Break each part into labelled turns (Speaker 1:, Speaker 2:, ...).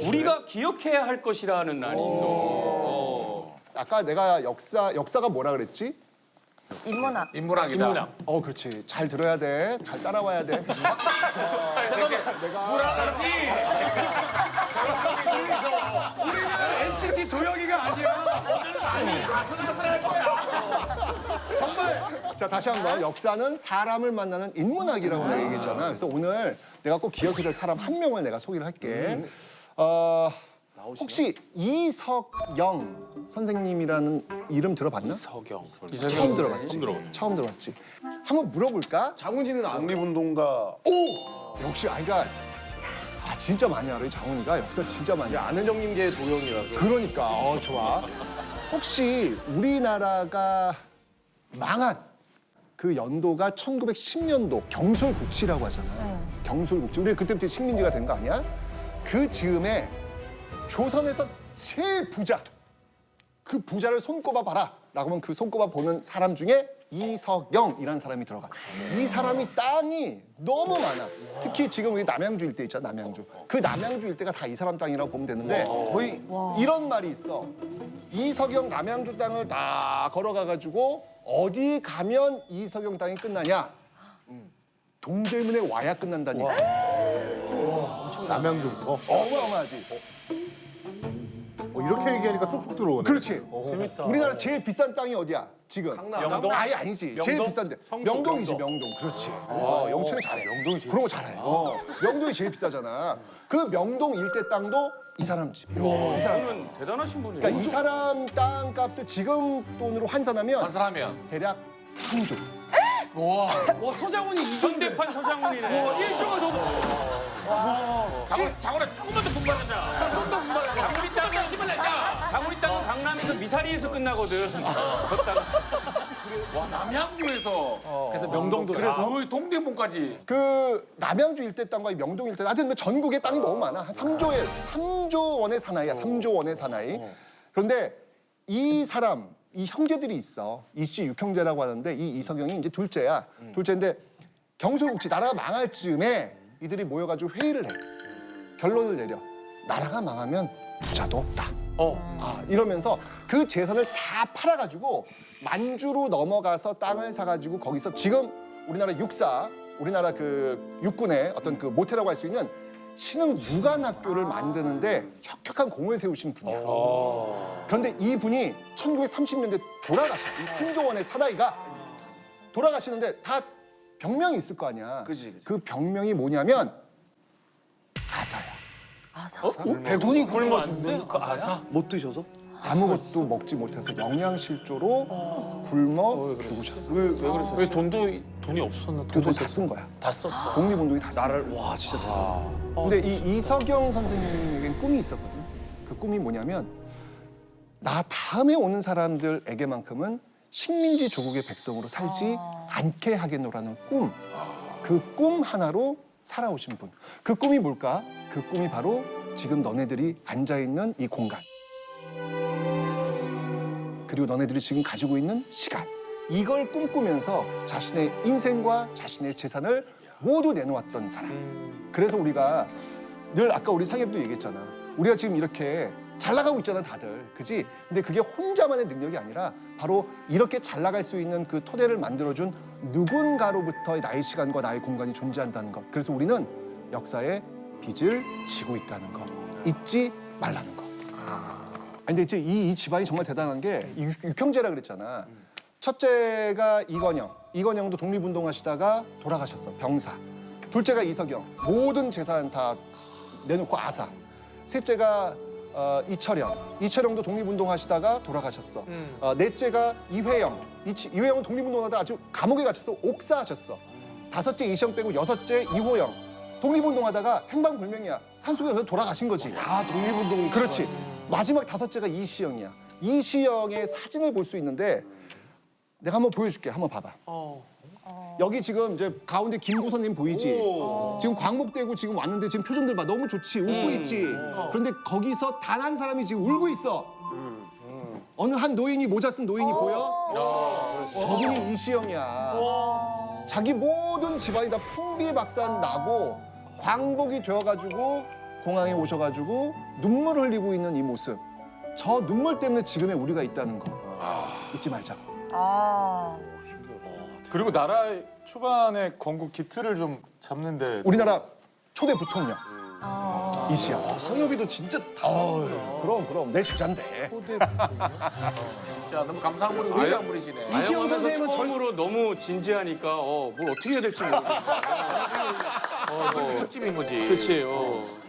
Speaker 1: 우리가 기억해야 할 것이라는 날이 있어.
Speaker 2: 아까 내가 역사가 뭐라 그랬지?
Speaker 3: 인문학.
Speaker 4: 인문학이다.
Speaker 1: 인문학.
Speaker 2: 그렇지. 잘 들어야 돼. 잘 따라와야 돼.
Speaker 4: NCT 도영이가 아니야.
Speaker 2: 자, 다시 한번 역사는 사람을 만나는 인문학이라고 내가 얘기했잖아. 그래서 오늘 내가 꼭 기억해야 될 사람 한 명을 내가 소개를 할게. 혹시 이석영 선생님이라는 이름 들어봤나?
Speaker 4: 서경.
Speaker 2: 처음 들어봤지? 처음 들어봤지. 한번 물어볼까?
Speaker 5: 장훈이는 독립운동가.
Speaker 2: 오! 역시 아이가 진짜 많이 알아. 이 장훈이가 역사 진짜 많이 알아.
Speaker 5: 아는 형님계 도영이라서.
Speaker 2: 그러니까 좋아. 혹시 우리나라가 망한 그 연도가 1910년도 경술국치라고 하잖아요. 경술국치. 우리 그때부터 식민지가 된 거 아니야? 그 즈음에 조선에서 제일 부자, 그 부자를 손꼽아 봐라 라고 하면 그 손꼽아 보는 사람 중에 이석영이라는 사람이 들어가. 이 사람이 땅이 너무 많아. 특히 지금 우리 남양주 일대 있잖아, 남양주. 그 남양주 일대가 다 이 사람 땅이라고 보면 되는데 거의 이런 말이 있어. 이석영 남양주 땅을 다 걸어가가지고 어디 가면 이석영 땅이 끝나냐? 동대문에 와야 끝난다는 얘기가 있어.
Speaker 5: 남양주부터.
Speaker 2: 어마어마하지.
Speaker 5: 이렇게 얘기하니까 쏙쏙 들어오네.
Speaker 2: 그렇지. 우리나라 제일 비싼 땅이 어디야? 지금.
Speaker 1: 명동?
Speaker 2: 아예 아니지. 제일 비싼데. 명동이지, 명동. 그렇지. 영철이 잘해. 명동이 제일 그런 거 잘해. 명동이 제일 비싸잖아. 그 명동 일대 땅도 이 사람 집. 이 사람 땅.
Speaker 1: 대단하신 분이에요.
Speaker 2: 그러니까 이 사람 땅 값을 지금 돈으로 환산하면
Speaker 4: 한사람이면
Speaker 2: 대략 3조.
Speaker 1: 와, 서장훈이 이전대판 서장훈이네.
Speaker 4: 일조가 저도. 장훈아 조금만 더 분발하자. 좀 더 분발하자.
Speaker 1: 장훈이 땅은 힘을 내자. 장훈이 땅은 강남에서 미사리에서 끝나거든.
Speaker 4: 와 남양주에서 그래서 명동도 그래서 동대문까지.
Speaker 2: 그 남양주 일대 땅과 이 명동 일대 하여튼 뭐 전국에 땅이 너무 많아. 한 3조 원의 사나이야. 3조 원의 사나이. 그런데 이 사람 이 형제들이 있어. 이씨 육형제라고 하는데 이 이석영이 이제 둘째야. 둘째인데 경술국치 나라가 망할 즈음에 이들이 모여가지고 회의를 해. 결론을 내려. 나라가 망하면 부자도 없다. 이러면서 그 재산을 다 팔아가지고 만주로 넘어가서 땅을 사가지고 거기서 지금 우리나라 육사, 우리나라 그 육군의 어떤 그 모태라고 할 수 있는 신흥 유관학교를 만드는데 혁혁한 공을 세우신 분이야. 그런데 이 분이 1930년대 돌아가셔. 이 3조 원의 사나이가 돌아가시는데 다 병명이 있을 거 아니야. 그 병명이 뭐냐면 아사야.
Speaker 3: 아사.
Speaker 1: 돈이 굶어 죽는데 그 아사?
Speaker 5: 못 드셔서?
Speaker 2: 아무것도 먹지 못해서 영양실조로 굶어 죽으셨어. 왜 그랬어?
Speaker 4: 왜 돈이 없었나?
Speaker 2: 그 돈 다 쓴 거야.
Speaker 4: 다 썼어.
Speaker 2: 독립운동이 다 쓴 거야.
Speaker 5: 와, 진짜 대박.
Speaker 2: 근데 이 이석영 선생님에겐 꿈이 있었거든. 그 꿈이 뭐냐면 나 다음에 오는 사람들에게만큼은 식민지 조국의 백성으로 살지 않게 하겠노라는 꿈. 그 꿈 하나로 살아오신 분. 그 꿈이 뭘까? 그 꿈이 바로 지금 너네들이 앉아있는 이 공간. 그리고 너네들이 지금 가지고 있는 시간. 이걸 꿈꾸면서 자신의 인생과 자신의 재산을 모두 내놓았던 사람. 그래서 우리가 늘 아까 우리 상엽도 얘기했잖아. 우리가 지금 이렇게 잘 나가고 있잖아, 다들. 그지? 근데 그게 혼자만의 능력이 아니라 바로 이렇게 잘 나갈 수 있는 그 토대를 만들어준 누군가로부터 나의 시간과 나의 공간이 존재한다는 것. 그래서 우리는 역사에 빚을 지고 있다는 것. 잊지 말라는 것. 근데 이제 이 집안이 정말 대단한 게 육형제라 그랬잖아. 첫째가 이건영. 이건영도 독립운동 하시다가 돌아가셨어. 병사. 둘째가 이석영. 모든 재산 다 내놓고 아사. 셋째가 이철영. 이철영도 독립운동 하시다가 돌아가셨어. 넷째가 이회영. 이회영은 독립운동하다 아주 감옥에 갇혀서 옥사하셨어. 다섯째 이시영 빼고 여섯째 이호영. 독립운동하다가 행방불명이야. 산속에서 돌아가신 거지.
Speaker 5: 다 독립운동.
Speaker 2: 그렇지. 마지막 다섯째가 이시영이야. 이시영의 사진을 볼 수 있는데 내가 한번 보여줄게. 한번 봐봐. 여기 지금 이제 가운데 김고선님 보이지? 지금 광복되고 지금 왔는데 지금 표정들 봐. 너무 좋지. 웃고 있지. 그런데 거기서 단 한 사람이 지금 울고 있어. 어느 한 노인이 모자 쓴 노인이 보여? 저분이 이시영이야. 자기 모든 집안이 다 풍비박산 나고 광복이 되어가지고 공항에 오셔가지고 눈물을 흘리고 있는 이 모습. 저 눈물 때문에 지금의 우리가 있다는 거 잊지 말자고.
Speaker 3: 아.
Speaker 6: 그리고 나라 초반에 건국 기틀을 좀 잡는데
Speaker 2: 우리나라 초대 부통령 이시영.
Speaker 1: 상엽이도 진짜
Speaker 2: 그럼 내 제자인데.
Speaker 4: 진짜 너무 감사한 분이 우리가 한 분이시네.
Speaker 1: 이시영 선생님 처음으로 너무 진지하니까 뭘 어떻게 해야 될지 모르겠어요.
Speaker 4: 특집인 거지.
Speaker 1: 그렇지.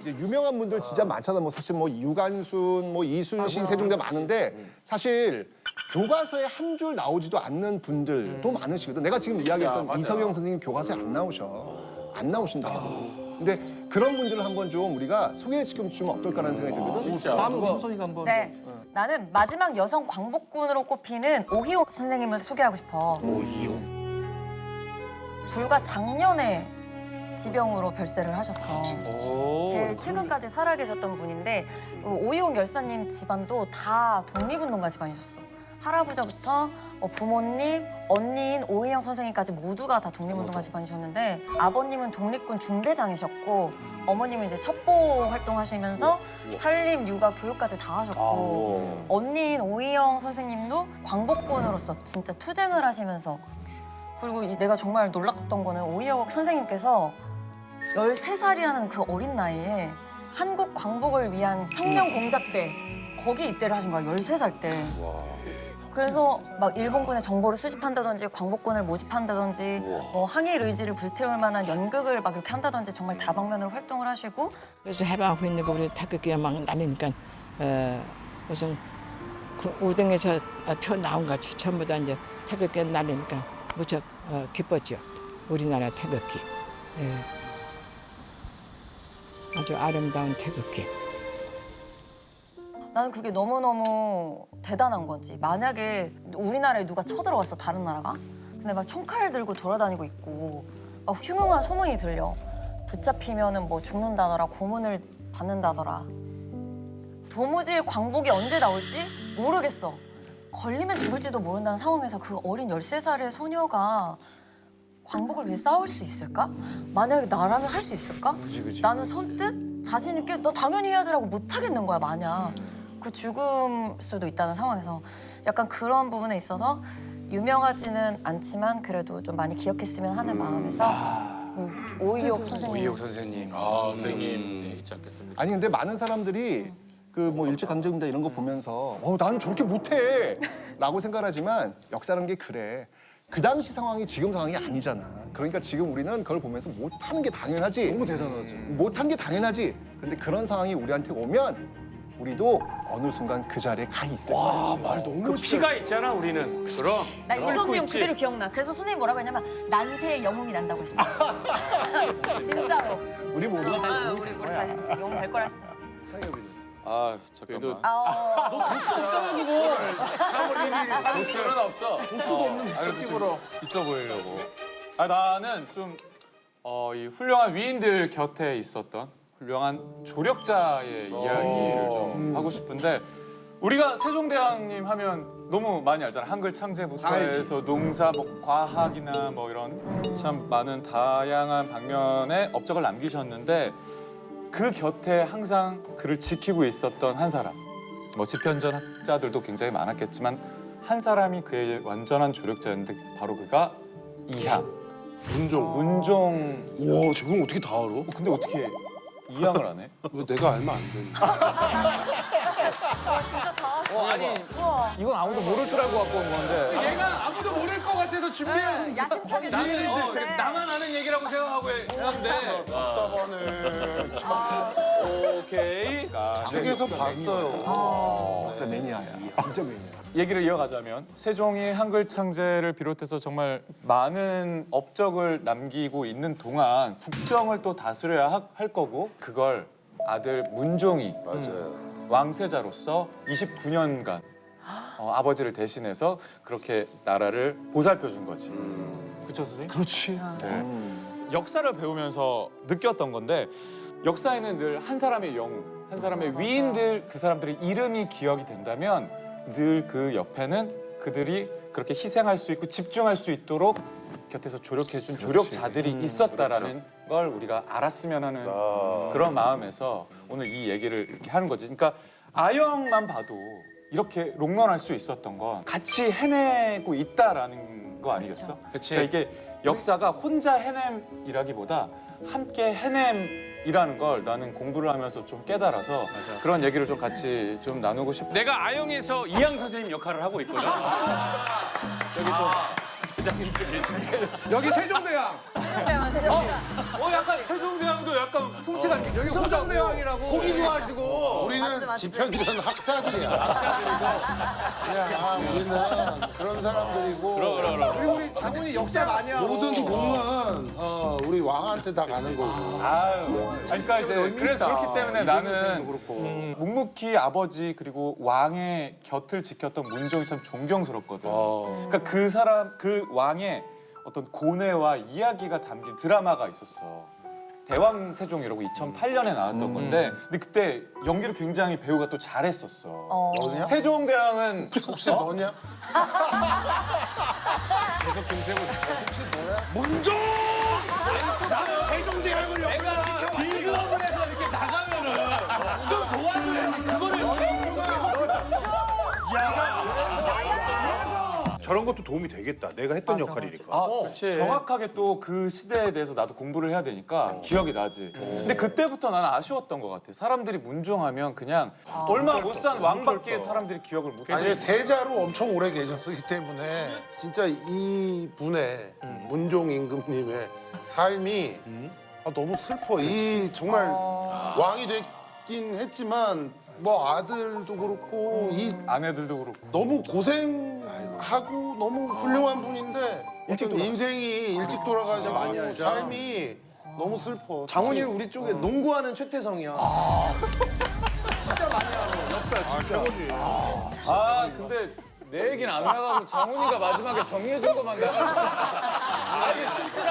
Speaker 2: 이제 유명한 분들 진짜 많잖아. 뭐 사실 뭐 유관순, 뭐 이순신, 세종대 많은데 사실 교과서에 한 줄 나오지도 않는 분들도 많으시거든. 내가 지금 이야기했던 이성영 선생님 교과서에 안 나오신다. 근데 그런 분들을 한번 좀 우리가 소개시켜주면 어떨까라는 생각이 들거든. 다음은 우리 효선이가 한번.
Speaker 3: 네. 나는 마지막 여성 광복군으로 꼽히는 오희용 선생님을 소개하고 싶어. 불과 작년에 지병으로 별세를 하셨어. 제일 최근까지 살아계셨던 분인데 오희용 열사님 집안도 다 독립운동가 집안이셨어. 할아버지부터 부모님, 언니인 오희영 선생님까지 모두가 다 독립운동가 집안이셨는데 아버님은 독립군 중대장이셨고 어머님은 이제 첩보 활동하시면서 산림, 육아, 교육까지 다 하셨고 언니인 오희영 선생님도 광복군으로서 진짜 투쟁을 하시면서 그리고 내가 정말 놀랐던 거는 오희영 선생님께서 13살이라는 그 어린 나이에 한국 광복을 위한 청년 공작대 거기 입대를 하신 거야, 13살 때. 그래서 막 일본군의 정보를 수집한다든지 광복군을 모집한다든지 뭐 항일 의지를 불태울 만한 연극을 막 이렇게 한다든지 정말 다방면으로 활동을 하시고
Speaker 7: 그래서 해방하고 있는 거 우리 태극기가 막 날리니까 무슨 우등에서 튀어나온 같이 전부 다 이제 태극기가 날리니까 무척 기뻤죠. 우리나라 태극기. 예. 아주 아름다운 태극기.
Speaker 3: 나는 그게 너무너무 대단한 건지. 만약에 우리나라에 누가 쳐들어왔어, 다른 나라가. 근데 막 총칼 들고 돌아다니고 있고 막 흉흉한 소문이 들려. 붙잡히면은 뭐 죽는다더라, 고문을 받는다더라. 도무지 광복이 언제 나올지 모르겠어. 걸리면 죽을지도 모른다는 상황에서 그 어린 13살의 소녀가 광복을 위해 싸울 수 있을까? 만약에 나라면 할 수 있을까? 나는 선뜻 자신 있게 너 당연히 해야지라고 못 하겠는 거야, 마냥. 그 죽을 수도 있다는 상황에서 약간 그런 부분에 있어서 유명하지는 않지만 그래도 좀 많이 기억했으면 하는 마음에서 오희옥 선생님.
Speaker 1: 오희옥 선생님.
Speaker 4: 선생님 있지 않겠습니까?
Speaker 2: 아니 근데 많은 사람들이 그 뭐 일제강점기다 이런 거 보면서 나는 저렇게 못해 라고 생각하지만 역사라는 게 그래. 그 당시 상황이 지금 상황이 아니잖아. 그러니까 지금 우리는 그걸 보면서 못하는 게 당연하지. 너무 대단하지. 못한 게 당연하지. 그런데 그런 상황이 우리한테 오면 우리도 어느 순간 그 자리에 가 있을 거야.
Speaker 5: 말 너무
Speaker 1: 그 피가 있잖아 우리는. 그럼.
Speaker 3: 나 이 선생님
Speaker 1: 있지.
Speaker 3: 그대로 기억나. 그래서 선생님 뭐라고 했냐면 난세의 영웅이 난다고 했어. 진짜로.
Speaker 2: 우리 모두가 다
Speaker 3: 우리 다 영웅 될 거라 했어.
Speaker 6: 아 잠깐만.
Speaker 4: 도수는 없어. 도수도 없는 특집으로.
Speaker 6: 있어 보이려고. 나는 좀 이 훌륭한 위인들 곁에 있었던 훌륭한 조력자의 이야기를 좀 하고 싶은데 우리가 세종대왕님 하면 너무 많이 알잖아. 한글 창제부터 해서 농사, 뭐 과학이나 뭐 이런 참 많은 다양한 방면의 업적을 남기셨는데 그 곁에 항상 그를 지키고 있었던 한 사람. 뭐 집현전 학자들도 굉장히 많았겠지만 한 사람이 그의 완전한 조력자였는데 바로 그가 이항. 문종.
Speaker 5: 와, 저건 어떻게 다 알아?
Speaker 6: 근데 어떻게 이항을 안 해?
Speaker 5: 왜 내가 알면 안 되는?
Speaker 3: 진짜 다.
Speaker 4: 아니
Speaker 3: 우와.
Speaker 4: 이건 아무도 모를 줄 알고 갖고 온 건데.
Speaker 1: 얘가 아무도 모를 것 같아서 준비한.
Speaker 3: 야심차게 준비했는데.
Speaker 6: 나만 아는 얘기라고 생각하고 했는데
Speaker 5: 답답하네.
Speaker 6: 오케이.
Speaker 5: 책에서 봤어요.
Speaker 2: 역사 매니아야. 진짜 매니아.
Speaker 6: 얘기를 이어가자면 세종이 한글 창제를 비롯해서 정말 많은 업적을 남기고 있는 동안 국정을 또 다스려야 할 거고 그걸 아들 문종이
Speaker 5: 맞아요.
Speaker 6: 왕세자로서 29년간 아버지를 대신해서 그렇게 나라를 보살펴 준 거지. 그렇죠, 선생님?
Speaker 2: 그렇지.
Speaker 6: 역사를 배우면서 느꼈던 건데 역사에는 늘 한 사람의 영웅, 한 사람의 위인들, 그 사람들의 이름이 기억이 된다면 늘 그 옆에는 그들이 그렇게 희생할 수 있고 집중할 수 있도록 곁에서 조력해준 조력자들이 있었다라는 걸 우리가 알았으면 하는 그런 마음에서 오늘 이 얘기를 이렇게 하는 거지. 그러니까 아영만 봐도 이렇게 롱런할 수 있었던 건 같이 해내고 있다라는 거 아니겠어?
Speaker 1: 그치.
Speaker 6: 그러니까 이게 역사가 혼자 해냄이라기보다 함께 해냄이라는 걸 나는 공부를 하면서 좀 깨달아서 그런 얘기를 좀 같이 좀 나누고 싶어.
Speaker 1: 내가 아영에서 이양 선생님 역할을 하고 있거든. 여기 또 대장님들 계신데.
Speaker 2: 여기 세종대왕.
Speaker 3: 세종대왕.
Speaker 6: 약간 세종대왕도 약간 풍채가 여기 세종대왕이라고 고기 좋아하시고.
Speaker 5: 우리는
Speaker 3: 맞지.
Speaker 5: 집현전 학사들이야. 그냥 우리는 그런 사람들이고
Speaker 2: 우리 장훈이 역사 많이 하고.
Speaker 5: 모든 공은 우리 왕한테 다 가는 거고.
Speaker 6: 아유, 그러니까 이제 그렇기 때문에 나는 묵묵히 아버지 그리고 왕의 곁을 지켰던 문종이 참 존경스럽거든. 그러니까 그 사람 그 왕의 어떤 고뇌와 이야기가 담긴 드라마가 있었어. 대왕세종이라고 2008년에 나왔던 건데, 근데 그때 연기를 굉장히 배우가 또 잘했었어.
Speaker 5: 너냐?
Speaker 6: 세종대왕은
Speaker 5: 혹시 너냐?
Speaker 1: 계속 김세고
Speaker 5: 혹시 너야?
Speaker 4: 문종! 세종대왕을 내가 빌드업을 해서 이렇게 나가면은 좀 도와줘야지. 그거를
Speaker 5: 저런 것도 도움이 되겠다. 내가 했던 역할이니까.
Speaker 6: 정확하게 또 그 시대에 대해서 나도 공부를 해야 되니까 기억이 나지. 근데 그때부터 나는 아쉬웠던 것 같아. 사람들이 문종하면 그냥 얼마 못 산 왕밖에 사람들이 기억을 못 해.
Speaker 5: 아니 세자로 엄청 오래 계셨기 때문에 진짜 이 분의 문종 임금님의 삶이 너무 슬퍼. 이 정말 왕이 됐긴 했지만 뭐 아들도 그렇고 이
Speaker 6: 아내들도 그렇고.
Speaker 5: 너무 고생하고 너무 훌륭한 분인데 어떤 인생이 일찍 돌아가시고 삶이 너무 슬퍼.
Speaker 8: 장훈이는 우리 쪽에 농구하는 최태성이야.
Speaker 5: 최고지.
Speaker 6: 근데 내 얘기는 안 나가고 장훈이가 마지막에 정리해준 것만 나가고. 아니 씁쓸하게